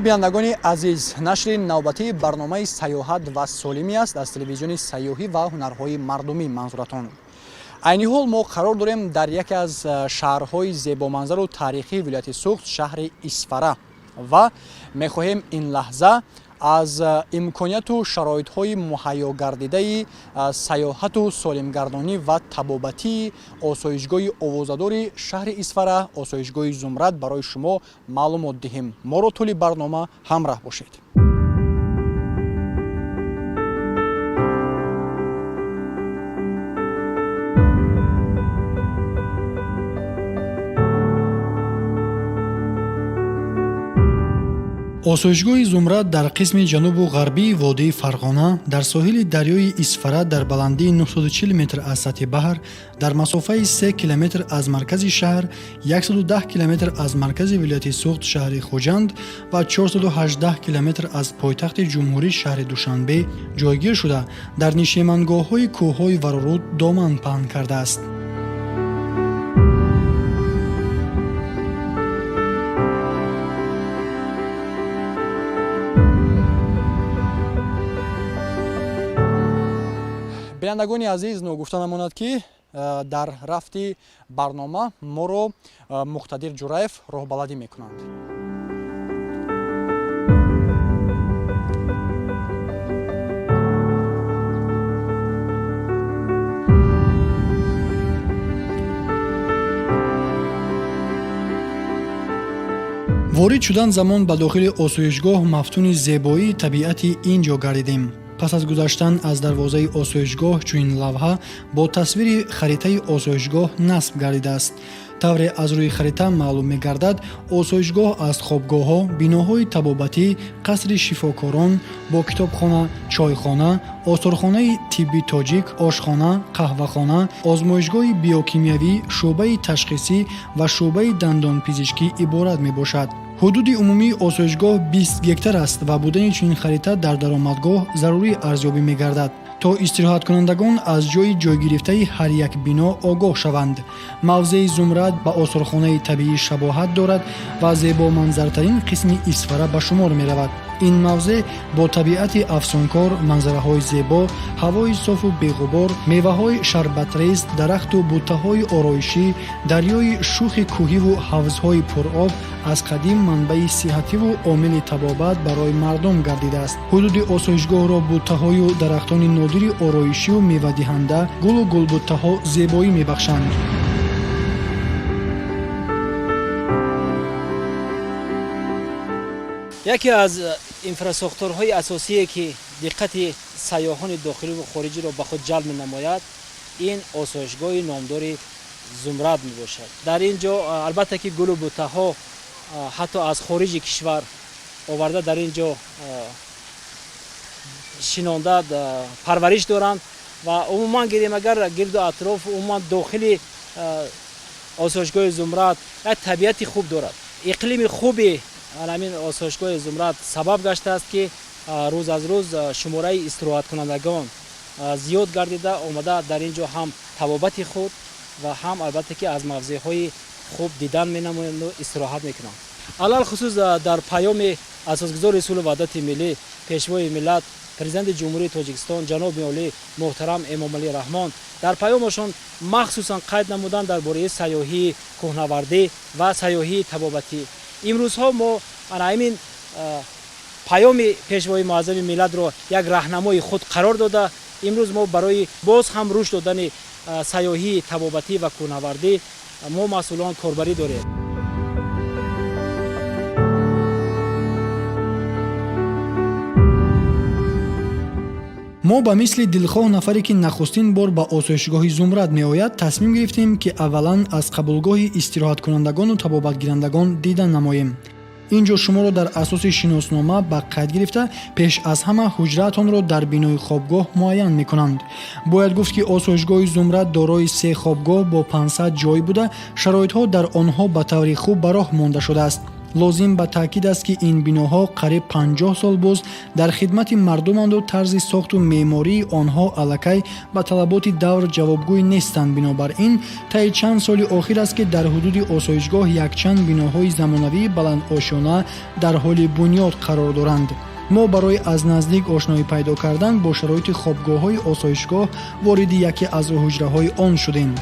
бинандагони азиз, нашри навбатии барномаи сайёҳат ва солимӣ аст аз телевизиони сайёҳӣ ва ҳунарҳои мардумӣ манзуратон. айни ҳол мо қарор дорем дар яке аз шаҳрҳои зебоманзару тарихии вилояти суғд, шаҳри Исфара, ва мехоҳем ин лаҳза аз имконияту шароитҳои муҳайёгардидаи сайёҳату солимгардонӣ ва табобатии осоишгоҳи овозадори шаҳри Исфара, осоишгоҳи Зумрад барои шумо маълумот диҳем. Моро тӯли барнома ҳамроҳ бошед. осоишгоҳи Зумрад дар қисми ҷанубу ғарбии водии Фарғона дар соҳили дарёи Исфара дар баландии 940 метр аз сатҳи баҳр, дар масофаи 3 километр аз маркази шаҳр, 110 километр аз маркази вилояти Суғд шаҳри Хуҷанд ва 418 километр аз пойтахти ҷумҳурӣ шаҳри Душанбе ҷойгир шуда, дар нишемангоҳҳои кӯҳҳои Вароруд доман паҳн кардааст. бинандагони азиз, ногуфта намонад ки дар рафти барнома моро Муқтадир Ҷураев роҳбаладӣ мекунанд. ворид шудан замон ба дохили осоишгоҳ мафтуни зебоии табиати ин ҷо гардидем. пас аз гузаштан аз дарвозаи осоишгоҳ чунин лавҳа бо тасвири харитаи осоишгоҳ насб гардидааст. тавре аз рӯи харита маълум мегардад, осоишгоҳ аз хобгоҳҳо, биноҳои табобатӣ, қасри шифокорон бо китобхона, чойхона, осорхонаи тибби тоҷик, ошхона, қаҳвахона, озмоишгоҳи биокимиявӣ, шуъбаи ташхисӣ ва шуъбаи дандонпизишкӣ иборат мебошад. ҳудуди умумии осоишгоҳ 20 гектар аст ва будани чунин харита дар даромадгоҳ зарурии арзёбӣ мегардад, то истироҳаткунандагон аз ҷои ҷойгирифтаи ҳар як бино огоҳ шаванд. мавзеи Зумрад ба осорхонаи табиӣ шабоҳат дорад ва зебоманзартарин қисми Исфара ба шумор меравад. ин мавзеъ бо табиати афсонкор, манзараҳои зебо, ҳавои софу беғубор, меваҳои шарбатрез, дарахту буттаҳои ороишӣ, дарёи шӯхи кӯҳиву ҳавзҳои пуроб аз қадим манбаи сиҳативу омили табобат барои мардум гардидааст. ҳудуди осоишгоҳро буттаҳою дарахтони нодири ороишиву мевадиҳанда, гулу гулбуттаҳо зебоӣ мебахшанд. яке аз инфраструктураҳои асосие ки диққати сайёҳони дохиливу хориҷиро ба худ ҷалб менамояд, ин осоишгоҳи номдори Зумрад мебошад. дар ин ҷо албатта ки гулу буттаҳо ҳатто аз хориҷи кишвар оварда дар ин ҷо шинонда парвариш доранд ва умуман гирем агар гирду атроф умуман дохили осоишгоҳи Зумрад як табиати хуб дорад. иқлими хуби ҳамин осоишгоҳи Зумрад сабаб гаштааст ки рӯз аз рӯз шумораи истироҳаткунандагон зиёд гардида омада дар ин ҷо ҳам табобати худ ва ҳам албатта ки аз мавзеъҳои хуб дидан менамоянду истироҳат мекунанд. алал хусус дар паёми асосгузори сулҳу ваҳдати миллӣ, пешвои миллат, президенти ҷумҳурии Тоҷикистон ҷаноби олӣ муҳтарам Эмомалӣ Раҳмон дар паёмашон махсусан қайд намуданд дар бораи сайёҳии кӯҳнавардӣ ва сайёҳии табобатӣ. имрӯзҳо мо ҳамин паёми пешвои муаззами миллатро як раҳнамои худ қарор дода, имрӯз мо барои боз ҳам рушд додани сайёҳии табобатӣ ва кӯҳнавардӣ мо масъулон корбарӣ дорем. мо ба мисли дилхоҳ нафаре ки нахустин бор ба осоишгоҳи Зумрад меояд, тасмим гирифтем ки аввалан аз қабулгоҳи истироҳаткунандагону табобатгирандагон дидан намоем. ин ҷо шуморо дар асоси шиноснома ба қайд гирифта, пеш аз ҳама ҳуҷраатонро дар бинои хобгоҳ муайян мекунанд. бояд гуфт ки осоишгоҳи Зумрад дорои 3 хобгоҳ бо 500 ҷой буда, шароитҳо дар онҳо ба таври хуб ба роҳ монда шудааст. лозим ба таъкид аст ки ин биноҳо қариб 50 сол буз дар хидмати мардуманду тарзи сохту меъмории онҳо аллакай ба талаботи давр ҷавобгӯй нестанд. Бинобар ин таи чанд соли охир аст ки дар ҳудуди осоишгоҳ якчанд биноҳои замонавии баландошона дар ҳоли бунёд қарор доранд. мо барои аз наздик ошноӣ пайдо кардан бо шароити хобгоҳҳои осоишгоҳ вориди яке аз ҳуҷраҳои он шудем.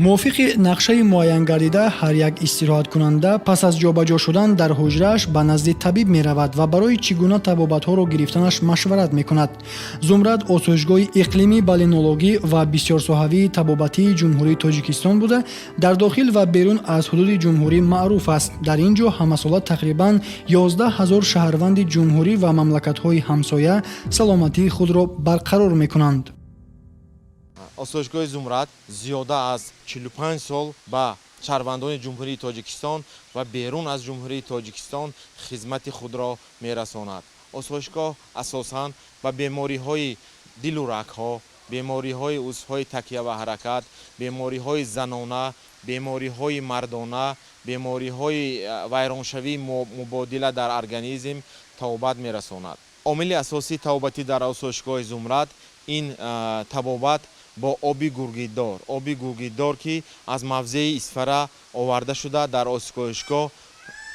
мувофиқи нақшаи муайян гардида ҳар як истироҳаткунанда пас аз ҷобаҷо шудан дар ҳуҷрааш ба назди табиб меравад ва барои чӣ гуна табобатҳоро гирифтанаш машварат мекунад. Зумрад осоишгоҳи иқлимӣ баленологӣ ва бисёрсоҳавии табобатии ҷумҳурии Тоҷикистон буда дар дохил ва берун аз ҳудуди ҷумҳурӣ маъруф аст. Дар ин ҷо ҳамасола тақрибан 11 000 шаҳрванди ҷумҳурӣ ва мамлакатҳои ҳамсоя саломатии худро барқарор мекунанд. осоишгоҳи Зумрад зиёда аз 45 сол ба шаҳрвандони ҷумҳурии Тоҷикистон ва берун аз ҷумҳурии Тоҷикистон хизмати худро мерасонад. осоишгоҳ асосан ба бемориҳои дилу рагҳо, бемориҳои узвҳои такя ва ҳаракат, бемориҳои занона, бемориҳои мардона, бемориҳои вайроншавии мубодила дар организм табобат мерасонад. омили асосии табобатӣ дар осоишгоҳи Зумрад ин табобат бо оби гургидор ки аз мавзеи Исфара оварда шуда дар осоишгоҳ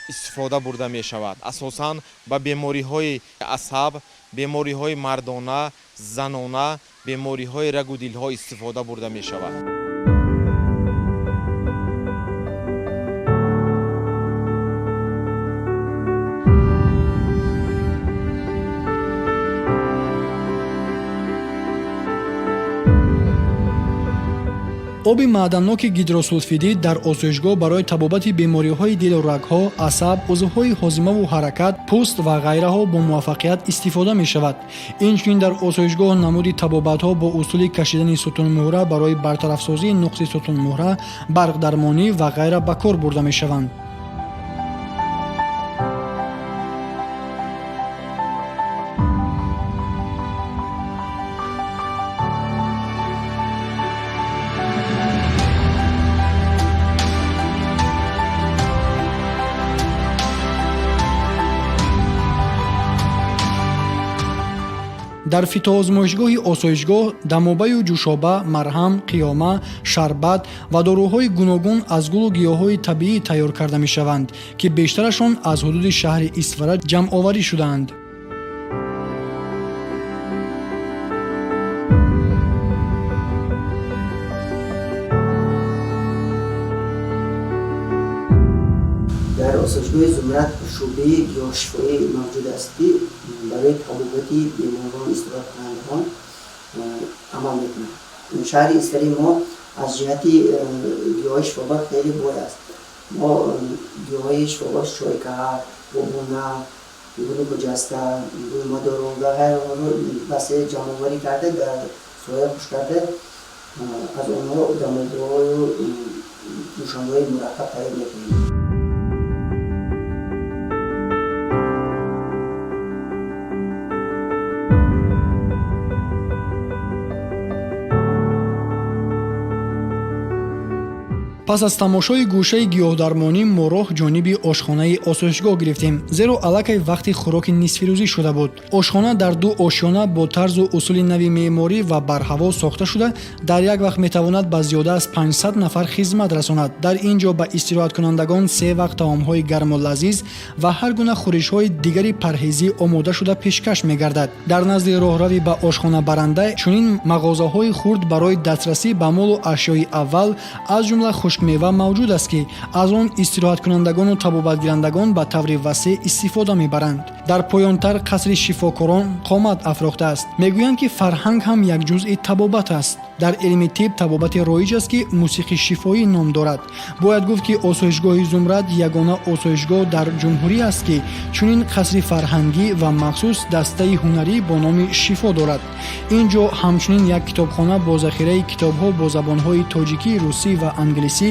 истифода бурда мешавад. асосан ба бемориҳои асаб, бемориҳои мардона, занона, бемориҳои рагу дилҳо истифода бурда мешавад. оби маъданноки гидросулфидӣ дар осоишгоҳ барои табобати бемориҳои дилу рагҳо, асаб, узвҳои ҳозимаву ҳаракат, пӯст ва ғайраҳо бо муваффақият истифода мешавад. инчунин дар осоишгоҳ намуди табобатҳо бо усули кашидани сутунмӯҳра барои бартарафсозии нуқси сутунмӯҳра, барқдармонӣ ва ғайра ба кор бурда мешаванд. дар фитоозмоишгоҳи осоишгоҳ дамобаю ҷӯшоба, марҳам, қиёма, шарбат ва доруҳои гуногун аз гулу гиёҳҳои табиӣ тайёр карда мешаванд, ки бештарашон аз ҳудуди шаҳри Исфара ҷамъоварӣ шудаанд. дар осоишгоҳи Зумрад шӯъбаи гиёҳшифоӣ мавҷуд аст ки барои табобати беморон истироҳаткунандагон амал мекунад. шаҳри Исфари мо аз ҷиҳати гиёҳи шифобар хеле бой аст. мо гиёҳҳои шифобар шойкаҳар, бобуна, гулу хуҷаста, гулмадорон ва ғайраҳоро васеъ ҷамъоварӣ карда дар соя хуш карда аз онҳо дамодҳою ҷӯшонҳои мураккаб тайёр мекунем. пас аз тамошои гӯшаи гиёҳдармонӣ мо роҳ ҷониби ошхонаи осоишгоҳ гирифтем, зеро аллакай вақти хӯроки нисфирӯзӣ шуда буд. ошхона дар ду ошёна бо тарзу усули нави меъморӣ ва барҳаво сохта шуда дар як вақт метавонад ба зиёда аз 500 нафар хизмат расонад. дар ин ҷо ба истироҳаткунандагон 3 вақт таомҳои гарму лазиз ва ҳар гуна хӯришҳои дигари парҳезӣ омода шуда пешкаш мегардад. дар назди роҳравӣ ба ошхона баранда чунин мағозаҳои хурд барои дастрасӣ ба молу ашёи аввал аз ҷумла хушкмева мавҷуд аст ки аз он истироҳаткунандагону табобатгирандагон ба таври васеъ истифода мебаранд. дар поёнтар қасри шифокорон қомат афрохтааст. мегӯянд ки фарҳанг ҳам як ҷузъи табобат аст. дар илми тиб табобати роиҷ аст ки мусиқи шифоӣ ном дорад. бояд гуфт ки осоишгоҳи Зумрад ягона осоишгоҳ дар ҷумҳурӣ аст ки чунин қасри фарҳангӣ ва махсус дастаи ҳунарӣ бо номи шифо дорад. ин ҷо ҳамчунин як китобхона бо захираи китобҳо бо забонҳои тоҷикӣ, русӣ ва англисӣ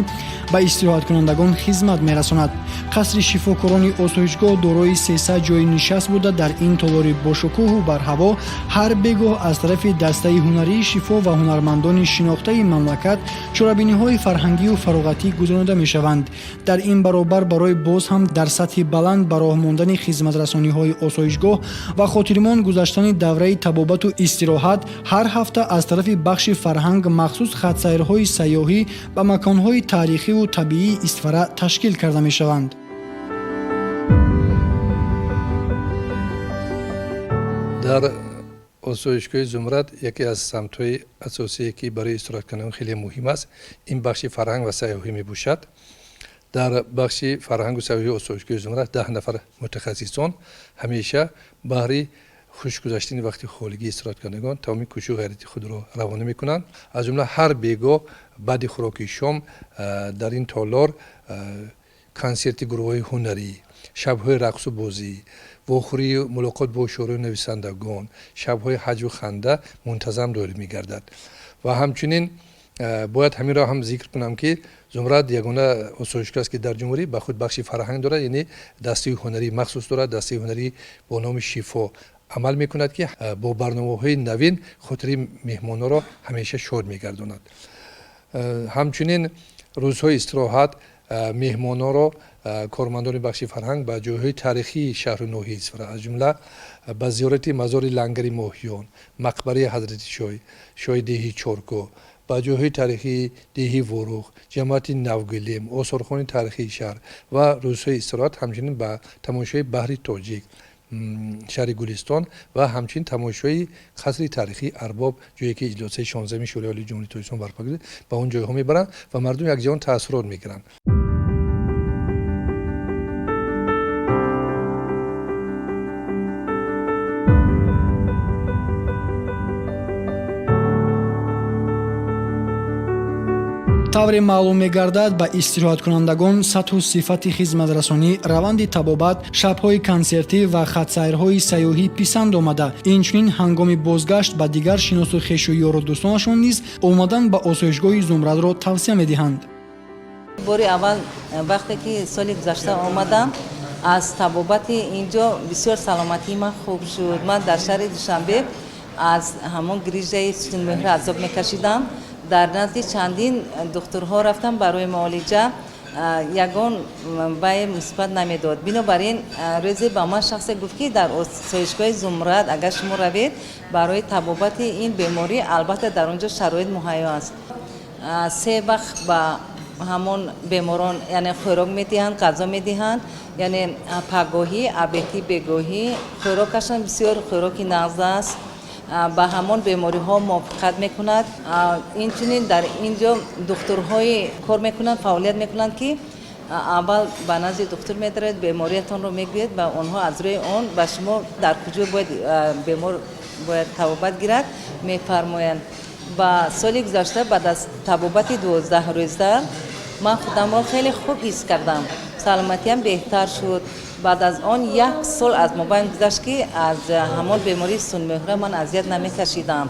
ба истироҳаткунандагон хизмат мерасонад. қасри шифокорони осоишгоҳ дорои 300 ҷойи нишаст буда дар ин толори бошукӯҳу барҳаво ҳар бегоҳ аз тарафи дастаи ҳунарии шифо ва ҳунармандони шинохтаи мамлакат чорабиниҳои фарҳангию фароғатӣ гузаронида мешаванд. дар ин баробар барои боз ҳам дар сатҳи баланд ба роҳ мондани хизматрасониҳои осоишгоҳ ва хотиримон гузаштани давраи табобату истироҳат ҳар ҳафта аз тарафи бахши фарҳанг махсус хатсайрҳои сайёҳӣ ба маконҳои таърихиву табиии Истфара ташкил карда мешаванд. дар осоишгоҳи Зумрад яке аз самтҳои асосие ки барои истироҳаткунандагон хеле муҳим аст, ин бахши фарҳанг ва сайёҳӣ мебошад. дар бахши фарҳангу сайёҳии осоишгоҳи Зумрад 10 нафар мутахассисон ҳамеша баҳри хушгузаштани вақти холигии истироҳаткунандагон тамоми кӯшу ғайрати худро равона мекунанд. аз ҷумла ҳар бегоҳ баъди хӯроки шом дар ин толор консерти гурӯҳҳои ҳунарӣ, шабҳои рақсу бозӣ, вохӯрии мулоқот бо шӯрои нависандагон, шабҳои ҳаҷву ханда мунтазам дорид мегардад. ва ҳамчунин бояд ҳаминро ҳам зикр кунам ки Зумрад ягона осоишгоҳ аст ки дар ҷумҳурӣ ба худ бахши фарҳанг дорад, яъне дастаи ҳунарӣ махсус дорад, дастаи ҳунарӣ бо номи шифо амал мекунад ки бо барномаҳои навин хотири меҳмононро ҳамеша шод мегардонад. ҳамчунин рӯзҳои истироҳат меҳмононро кормандони бахши фарҳанг ба ҷойҳои таърихии шаҳру ноҳияи Исфара аз ҷумла ба зиёрати мазори Лангари Моҳиён, мақбараи Ҳазрати Шоҳи деҳи Чоркӯ, ба ҷойҳои таърихии деҳи Воруғ, ҷамоати Навгулем, осорхони таърихии шаҳр ва рӯзҳои истироҳат, ҳамчунин ба тамошои баҳри Тоҷик, шаҳри Гулистон ва ҳамчунин тамошои қасри таърихии Арбоб, ҷое ки иҷлосаи 16-уми шӯраи олии ҷумҳурии Тоҷикистон барпо гардид, ба он ҷойҳо мебаранд ва мардум якҷаҳон таассурот мегиранд. тавре маълум мегардад ба истироҳаткунандагон сатҳу сифати хизматрасонӣ, раванди табобат, шабҳои консертӣ ва хатсайрҳои сайёҳӣ писанд омада. инчунин ҳангоми бозгашт ба дигар шиносу хешу ёру дӯстонашон низ омадан ба осоишгоҳи Зумрадро тавсия медиҳанд. бори аввал вақте ки соли гузашта омадам, аз табобати инҷо бисёр саломатии ман хуб шуд. ман дар шаҳри Душанбе аз ҳамон грижаи сутунмӯҳра азоб мекашидам. дар назди чандин духтурҳо рафтам барои муолиҷа, ягон вай мусбат намедод. бинобар ин рӯзе ба ман шахсе гуфт ки дар осоишгоҳи Зумрад агар шумо равед барои табобати ин беморӣ, албатта дар он ҷо шароит муҳайё аст. 3 вақт ба ҳамон беморон яъне хӯрок медиҳанд, ғазо медиҳанд, яъне пагоҳӣ, абеҳӣ, бегоҳӣ. хӯрокашон бисёр хӯроки нағз аст, ба ҳамон бемориҳо мувофиқат мекунад. инчунин дар ин ҷо духтурҳои кор мекунанд, фаъолият мекунанд ки аввал ба назди духтур медаред, бемориятонро мегӯед ва онҳо аз рӯи он ба шумо дар куҷо бемор бояд табобат гирад мефармоянд. ба соли гузашта баъд аз табобати 12 рӯза ман худамро хеле хуб ҳис кардам, саломатиам беҳтар шуд. баъд аз он 1 сол аз мобайн гузашт ки аз ҳамон бемории сунмӯҳра ман азият намекашидам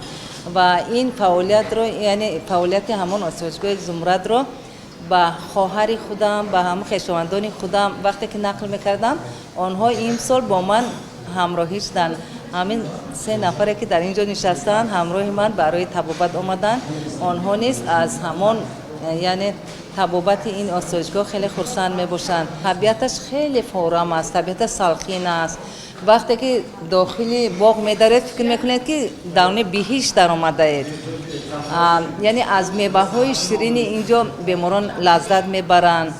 ва ин фаъолиятро, яъне фаъолияти ҳамон осоишгоҳи Зумрадро ба хоҳари худам, ба ҳамон хешовандони худам вақте ки нақл мекардам, онҳо имсол бо ман ҳамроҳӣ шуданд. ҳамин 3 нафаре ки дар ин ҷо нишастанд ҳамроҳи ман барои табобат омаданд. онҳо низ аз ҳамон яъне табобати ин осоишгоҳ хеле хурсанд мебошанд. табиаташ хеле форам аст, табиаташ салхин аст. вақте ки дохили боғ медаред, фикр мекунед ки давни биҳишт даромадаед. яъне аз меваҳои ширини ин ҷо беморон лаззат мебаранд.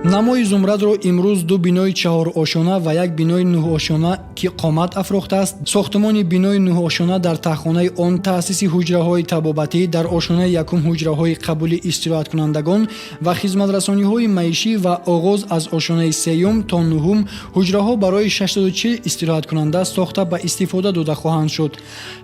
намои зумрадро имрӯз ду бинои чаҳорошона ва як бинои нӯҳошона ки қомат афрохтааст, сохтмони бинои нӯҳошона дар таҳхонаи он, таъсиси ҳуҷраҳои табобатӣ, дар ошонаи якум ҳуҷраҳои қабули истироҳаткунандагон ва хизматрасониҳои маишӣ ва оғоз аз ошонаи сеюм то нӯҳум ҳуҷраҳо барои 640 истироҳаткунанда сохта ба истифода дода хоҳанд шуд.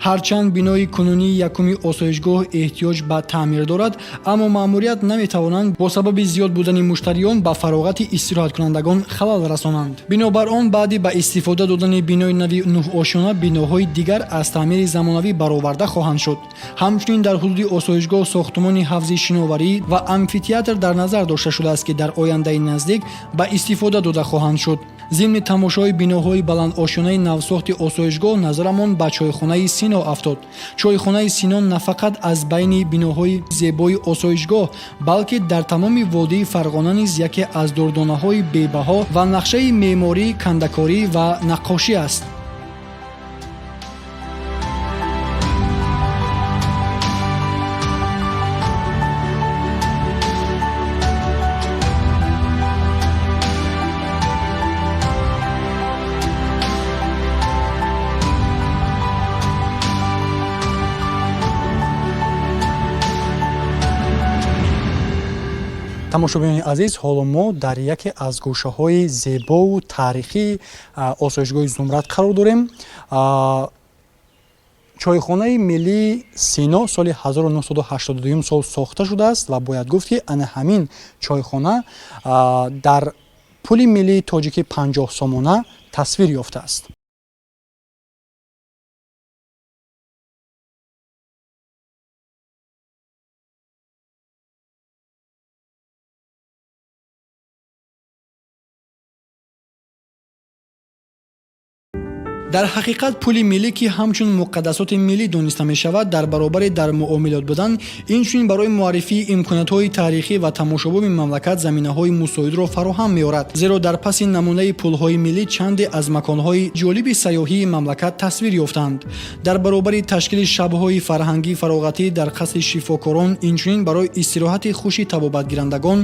ҳарчанд бинои кунунии якуми осоишгоҳ эҳтиёҷ ба таъмир дорад, аммо маъмурият наметавонанд бо сабаби зиёд будани муштариён ба фароғати истироҳаткунандагон халал расонанд. бинобар он, баъди ба истифода додани бинои нави нӯҳошона, биноҳои дигар аз таъмири замонавӣ бароварда хоҳанд шуд. ҳамчунин дар ҳудуди осоишгоҳ сохтмони ҳафзи шиноварӣ ва амфитеатр дар назар дошта шудааст, ки дар ояндаи наздик ба истифода дода хоҳанд шуд. зимни тамошои биноҳои баландошонаи навсохти осоишгоҳ назарамон ба чойхонаи Сино афтод. чойхонаи Сино на фақат аз байни биноҳои зебои осоишгоҳ, балки дар тамоми водии Фарғона низ яке аз дурдонаҳои бебаҳо ва нақшаи меъморӣ, кандакорӣ ва наққошӣ аст. тамошобинони азиз, ҳоло мо дар яке аз гӯшаҳои зебову таърихии осоишгоҳи Зумрад қарор дорем. чойхонаи миллии Сино соли 1982 сол сохта шудааст ва бояд гуфт, ки ана ҳамин чойхона дар пули миллии тоҷикӣ 50 сомона тасвир ёфтааст. дар ҳақиқат пули миллӣ, ки ҳамчун муқаддасоти миллӣ дониста мешавад, дар баробари дар муомилот будан, инчунин барои муаррифии имкониятҳои таърихӣ ва тамошобоби мамлакат заминаҳои мусоидро фароҳам меорад. зеро дар паси намунаи пулҳои миллӣ чанде аз маконҳои ҷолиби сайёҳии мамлакат тасвир ёфтанд. дар баробари ташкили шабҳои фарҳангӣ фароғатӣ дар қасри шифокорон, инчунин барои истироҳати хуши табобатгирандагон,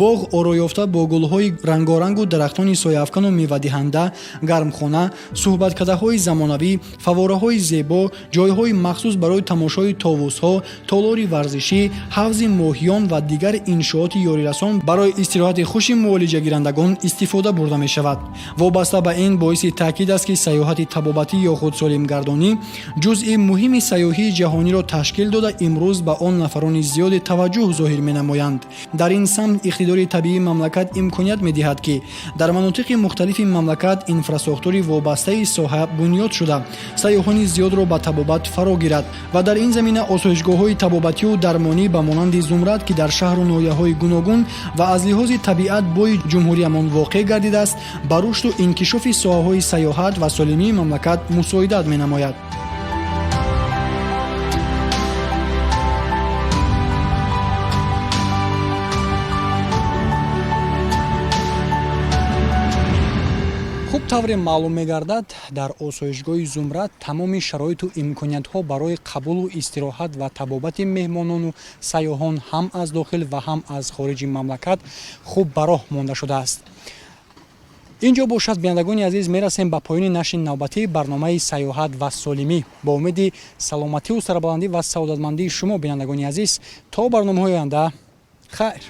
боғ ороёфта бо гулҳои рангорангу дарахтони сояафкану мевадиҳанда, гармхона, суҳбаткардаҳои замонавӣ, фаввораҳои зебо, ҷойҳои махсус барои тамошои товусҳо, толори варзишӣ, ҳавзи моҳиён ва дигар иншооти ёрирасон барои истироҳати хуши муолиҷагирандагон истифода бурда мешавад. вобаста ба ин боиси таъкид аст, ки сайёҳати табобатӣ ё худ солимгардонӣ ҷузъи муҳими сайёҳии ҷаҳониро ташкил дода, имрӯз ба он нафарони зиёде таваҷҷӯҳ зоҳир менамоянд. дар ин самт иқтидори табиии мамлакат имконият медиҳад, ки дар манотиқи мухталифи мамлакат инфраструктури вобастаи соҳа бунёд шуда, сайёҳони зиёдро ба табобат фаро гирад ва дар ин замина осоишгоҳҳои табобатию дармонӣ ба монанди Зумрад, ки дар шаҳру ноҳияҳои гуногун ва аз лиҳози табиат бои ҷумҳуриямон воқеъ гардидааст, ба рушду инкишофи соҳаҳои сайёҳат ва солимии мамлакат мусоидат менамояд. хуб тавре маълум мегардад, дар осоишгоҳи Зумрад тамоми шароиту имкониятҳо барои қабулу истироҳат ва табобати меҳмонону сайёҳон ҳам аз дохил ва ҳам аз хориҷи мамлакат хуб ба роҳ монда шудааст. инҷо бошад, бинандагони азиз, мерасем ба поёни нашри навбатии барномаи сайёҳат ва солимӣ. бо умеди саломативу сарбаландӣ ва саодатмандии шумо, бинандагони азиз, то барномаҳои оянда, хайр.